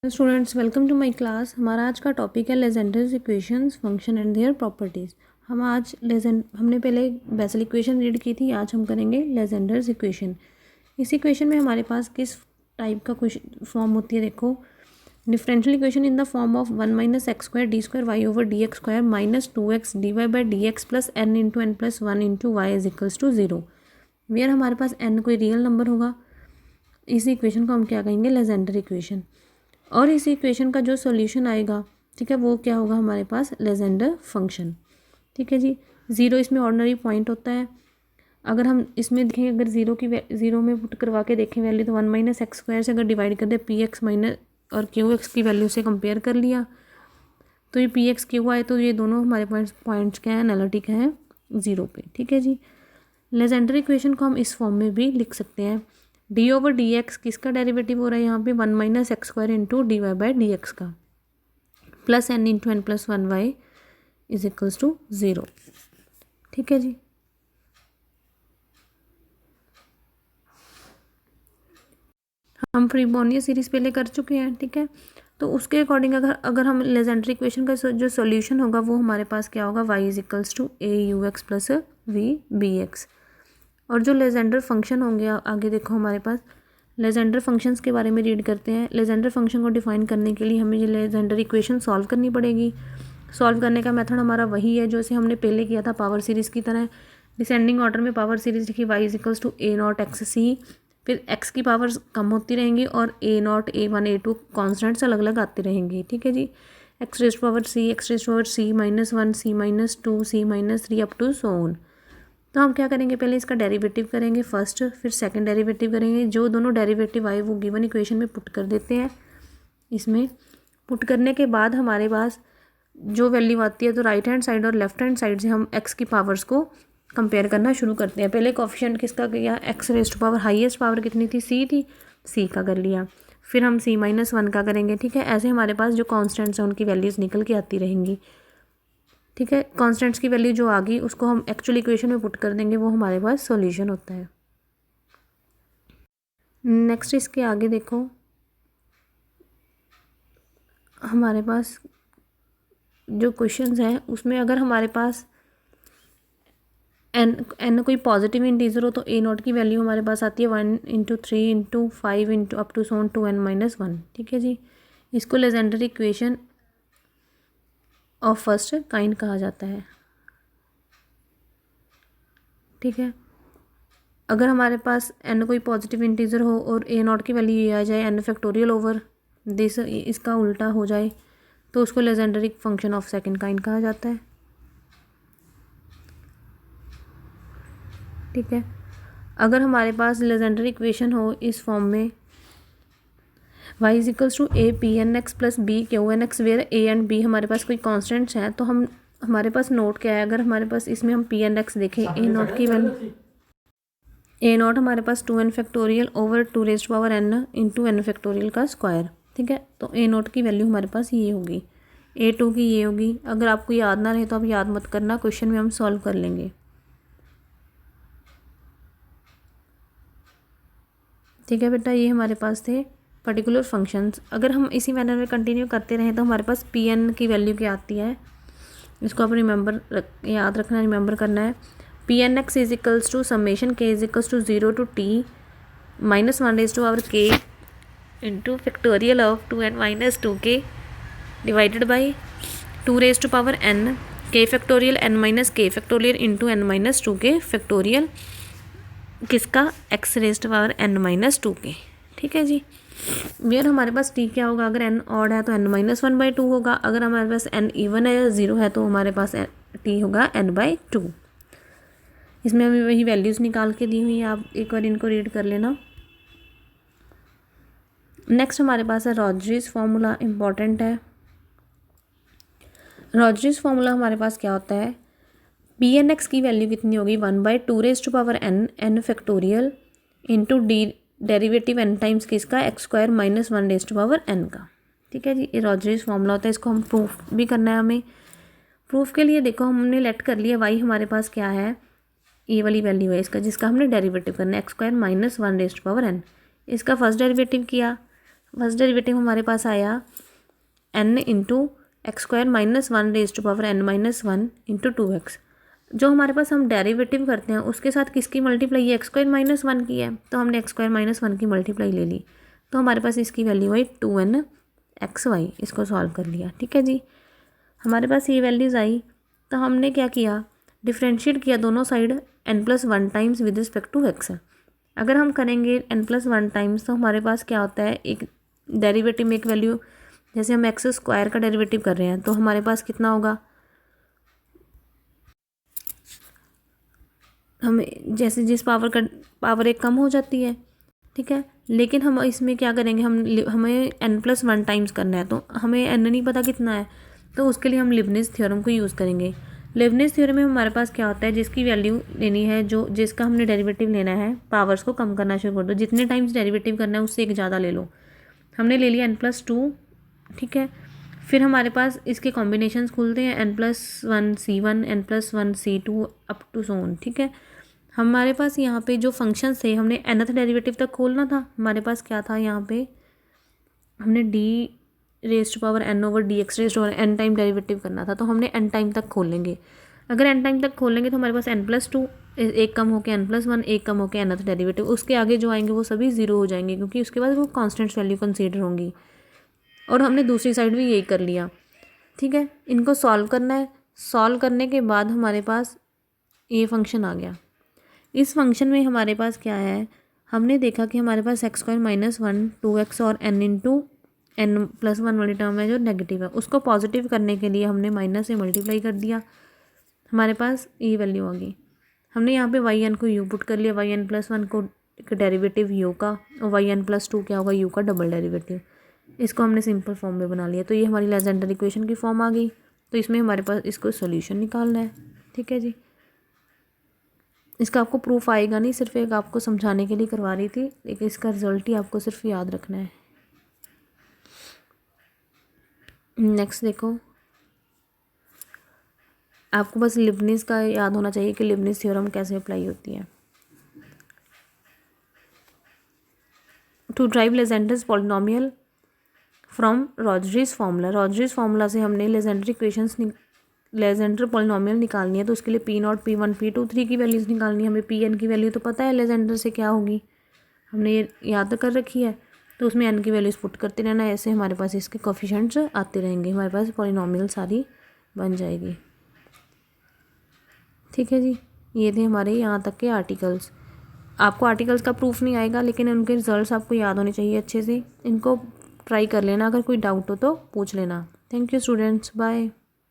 Students welcome to my class. हमारा आज का टॉपिक है Legendre's equations function and their properties. हमने पहले बेसल इक्वेशन रीड की थी, आज हम करेंगे लेजेंडर्स इक्वेशन। इस इक्वेशन में हमारे पास किस टाइप का क्वेश्चन फॉर्म होती है, देखो। Differential equation in the form of 1 minus x square d square y over d x square minus 2x dy by d x plus n into n plus 1 into y is equals to 0। Where हमारे पास n कोई real number होगा, इस equation को हम क्या कहेंगे, Legender equation. और इस इक्वेशन का जो सॉल्यूशन आएगा, ठीक है, वो क्या होगा हमारे पास, लेजेंडर फंक्शन। ठीक है जी। ज़ीरो इसमें ऑर्डिनरी पॉइंट होता है। अगर हम इसमें देखें, अगर ज़ीरो में पुट करवा के देखें वैल्यू, तो 1 माइनस एक्स स्क्वायर से अगर डिवाइड कर दे पी एक्स माइनस और क्यू एक्स की वैल्यू से कंपेयर कर लिया, तो ये पी एक्स क्यू आए, तो ये दोनों हमारे पॉइंट्स क्या हैं, एनालिटिक हैं ज़ीरो पे। ठीक है जी। लेजेंडर इक्वेशन को हम इस फॉर्म में भी लिख सकते हैं। डी ओवर डी एक्स किसका डेरिवेटिव हो रहा है यहाँ पे, 1 minus x square into d y by d x का, plus n into n plus 1 y is equals to 0। ठीक है जी। हम फ्रीबोनियस सीरीज पहले कर चुके हैं, ठीक है। तो उसके अकॉर्डिंग अगर हम लेजेंडर इक्वेशन का जो सॉल्यूशन होगा वो हमारे पास क्या होगा, y is equals to A u x plus v B x. और जो लेजेंडर फंक्शन होंगे, आगे देखो हमारे पास लेजेंडर फंक्शंस के बारे में रीड करते हैं। लेजेंडर फंक्शन को डिफाइन करने के लिए हमें ये लेजेंडर इक्वेशन सॉल्व करनी पड़ेगी। सॉल्व करने का मेथड हमारा वही है जो हमने पहले किया था पावर सीरीज़ की तरह। डिसेंडिंग ऑर्डर में पावर सीरीज लिखी, y is equals to a naught x c, फिर एक्स की पावर कम होती रहेंगी और a naught a one a two constants अलग अलग आती रहेंगी। ठीक है जी। X raised power c, x raised power c minus 1, c minus 2, c minus 3 up to so on. तो हम क्या करेंगे, पहले इसका डेरिवेटिव करेंगे फर्स्ट, फिर सेकंड डेरिवेटिव करेंगे। जो दोनों डेरिवेटिव आए वो गिवन इक्वेशन में पुट कर देते हैं। इसमें पुट करने के बाद हमारे पास जो वैल्यू आती है, तो राइट हैंड साइड और लेफ्ट हैंड साइड से हम एक्स की पावर्स को कंपेयर करना शुरू करते हैं। पहले कोफिशिएंट किसका किया, x raised power, highest power कितनी थी, सी थी, सी का कर लिया। फिर हम सी माइनस 1 का करेंगे। ठीक है। ऐसे हमारे पास जो कॉन्स्टेंट्स हैं उनकी वैल्यूज़ निकल के आती रहेंगी। ठीक है। कॉन्स्टेंट्स की वैल्यू जो आ गई उसको हम एक्चुअल इक्वेशन में पुट कर देंगे, वो हमारे पास सॉल्यूशन होता है। नेक्स्ट इसके आगे देखो, हमारे पास जो क्वेश्चंस हैं उसमें अगर हमारे पास एन कोई पॉजिटिव इंटीजर हो, तो ए नॉट की वैल्यू हमारे पास आती है 1 into 3 into 5 into up to so on 2n minus 1। ठीक है जी। इसको Legendre equation of first kind कहा जाता है। ठीक है। अगर हमारे पास एन कोई पॉजिटिव इंटीजर हो और ए नॉट की वैल्यू ये आ जाए एन फैक्टोरियल ओवर दिस, इसका उल्टा हो जाए, तो उसको legendary function of second kind कहा जाता है। ठीक है। अगर हमारे पास लेजेंडरी इक्वेशन हो इस फॉर्म में, y is equals to A P n x plus B Q n x, where A and B हमारे पास कोई कॉन्स्टेंट्स हैं, तो हमारे पास नोट क्या है, अगर हमारे पास इसमें हम पी एन एक्स देखें, ए नॉट की वैल्यू, ए नॉट हमारे पास 2n factorial over 2 raised power n into n factorial का स्क्वायर। ठीक है। तो ए नॉट की वैल्यू हमारे पास ये होगी, ए टू की ये होगी। अगर आपको याद ना रहे तो आप याद मत करना, क्वेश्चन में हम सॉल्व कर लेंगे। ठीक है बेटा, ये हमारे पास थे पर्टिकुलर फंक्शंस। अगर हम इसी मैनर में कंटिन्यू करते रहें तो हमारे पास पी एन की वैल्यू क्या आती है, इसको आप याद रखना, रिमेंबर करना है। P n x is equals to summation k is equals to 0 to t minus 1 raise to power k into factorial of 2n minus 2k divided by 2 raise to power n k factorial n minus k factorial into n minus 2k फैक्टोरियल किसका, x raise to power n minus 2k। ठीक है जी। Where हमारे पास T क्या होगा, अगर n odd है तो n माइनस 1/2 होगा, अगर हमारे पास n इवन है या 0 है तो हमारे पास टी होगा n/2। इसमें हमें वही वैल्यूज़ निकाल के दी हुई है, आप एक बार इनको रीड कर लेना। नेक्स्ट हमारे पास है रॉड्रिग्स फार्मूला, इम्पॉर्टेंट है। रॉड्रिग्स फार्मूला हमारे पास क्या होता है, पी एन एक्स की वैल्यू कितनी होगी, 1/2 raise to power n factorial into d derivative n times किसका, x square minus 1 raise to power n का। ठीक है जी। ये रॉड्रिग्स फार्मूला होता है, इसको हम प्रूफ भी करना है हमें। प्रूफ के लिए देखो हमने लेट कर लिया, y हमारे पास क्या है, ये वाली वैल्यू है इसका, जिसका हमने डेरिवेटिव करना है, x square minus 1 raise to power n। इसका फर्स्ट डेरिवेटिव किया, फर्स्ट डेरिवेटिव हमारे पास आया n into x square minus 1 raise to power n minus 1 into 2x। जो हमारे पास हम डेरिवेटिव करते हैं उसके साथ किसकी मल्टीप्लाई, ये एक्स स्क्वायर माइनस 1 की है, तो हमने एक्स स्क्वायर माइनस 1 की मल्टीप्लाई ले ली, तो हमारे पास इसकी वैल्यू आई 2nxy। इसको सॉल्व कर लिया, ठीक है जी। हमारे पास ये वैल्यूज़ आई, तो हमने क्या किया, डिफ्रेंशिएट किया दोनों side n+1 times with respect to x। अगर हम करेंगे n+1 टाइम्स तो हमारे पास क्या होता है, एक डेरिवेटिव में एक वैल्यू, जैसे हम एक्स स्क्वायर का डेरिवेटिव कर रहे हैं तो हमारे पास कितना होगा, हमें जैसे जिस पावर एक कम हो जाती है, ठीक है। लेकिन हम इसमें क्या करेंगे, हमें n+1 टाइम्स करना है, तो हमें n नहीं पता कितना है, तो उसके लिए हम लिबनिज़ थ्योरम को यूज़ करेंगे। लिबनिज़ थ्योरम में हमारे पास क्या होता है, जिसकी वैल्यू लेनी है, जिसका हमने डेरिवेटिव लेना है, पावर्स को कम करना शुरू कर दो, जितने टाइम्स डेरिवेटिव करना है उससे एक ज़्यादा ले लो। हमने ले लिया n+2, ठीक है। फिर हमारे पास इसके कॉम्बिनेशंस खुलते हैं n+1 c1, n+1 c2 up to so on, ठीक है। हमारे पास यहाँ पे जो फंक्शंस थे, हमने nth डेरिवेटिव तक खोलना था। हमारे पास क्या था, यहाँ पे हमने d raise to power n over d x raise to power n time derivative करना था, तो हमने n टाइम तक खोलेंगे। अगर n टाइम तक खोलेंगे तो हमारे पास n+2, एक कम होकर n+1, एक कम होकर nth डेरिवेटिव, उसके आगे जो आएंगे वो सभी ज़ीरो हो जाएंगे, क्योंकि उसके बाद वो कॉन्स्टेंट वैल्यू कंसीडर होंगी। और हमने दूसरी साइड भी यही कर लिया, ठीक है। इनको सॉल्व करना है। सॉल्व करने के बाद हमारे पास ये फंक्शन आ गया। इस फंक्शन में हमारे पास क्या है, हमने देखा कि हमारे पास एक्स स्क्वायर माइनस 1, 2x और n इंटू n+1 वाली टर्म है जो नेगेटिव है, उसको पॉजिटिव करने के लिए हमने माइनस से मल्टीप्लाई कर दिया, हमारे पास ये वैल्यू आ गई। हमने यहाँ पे y n को u पुट कर लिया, y n+1 को डेरिवेटिव u का, और y n+2 क्या होगा, u का डबल डेरिवेटिव। इसको हमने सिंपल फॉर्म में बना लिया, तो ये हमारी लेजेंडर इक्वेशन की फॉर्म आ गई। तो इसमें हमारे पास इसको सॉल्यूशन निकालना है, ठीक है जी। इसका आपको प्रूफ आएगा नहीं, सिर्फ एक आपको समझाने के लिए करवा रही थी, लेकिन इसका रिजल्ट ही आपको सिर्फ याद रखना है। नेक्स्ट देखो, आपको बस लिबनिज़ का याद होना चाहिए कि लिबनिज़ थ्योरम कैसे अप्लाई होती है। To derive Legendre's polynomial from Rodrigues formula. Rodrigues formula से हमने लेजेंडर पॉलिनोमियल निकालनी है, तो उसके लिए P0, P1, P2, 3 की वैल्यूज़ निकालनी है। हमें Pn की वैल्यू तो पता है लेजेंडर से क्या होगी, हमने ये याद कर रखी है, तो उसमें n की वैल्यूज़ पुट करते रहना। ऐसे हमारे पास इसके कोफिशिएंट्स आते रहेंगे, हमारे पास पॉलिनोमियल सारी बन जाएगी, ठीक है जी। ये थे हमारे यहाँ तक के आर्टिकल्स। आपको आर्टिकल्स का प्रूफ नहीं आएगा, लेकिन उनके रिजल्ट्स आपको याद होने चाहिए अच्छे से। इनको ट्राई कर लेना, अगर कोई डाउट हो तो पूछ लेना। Thank you students, bye.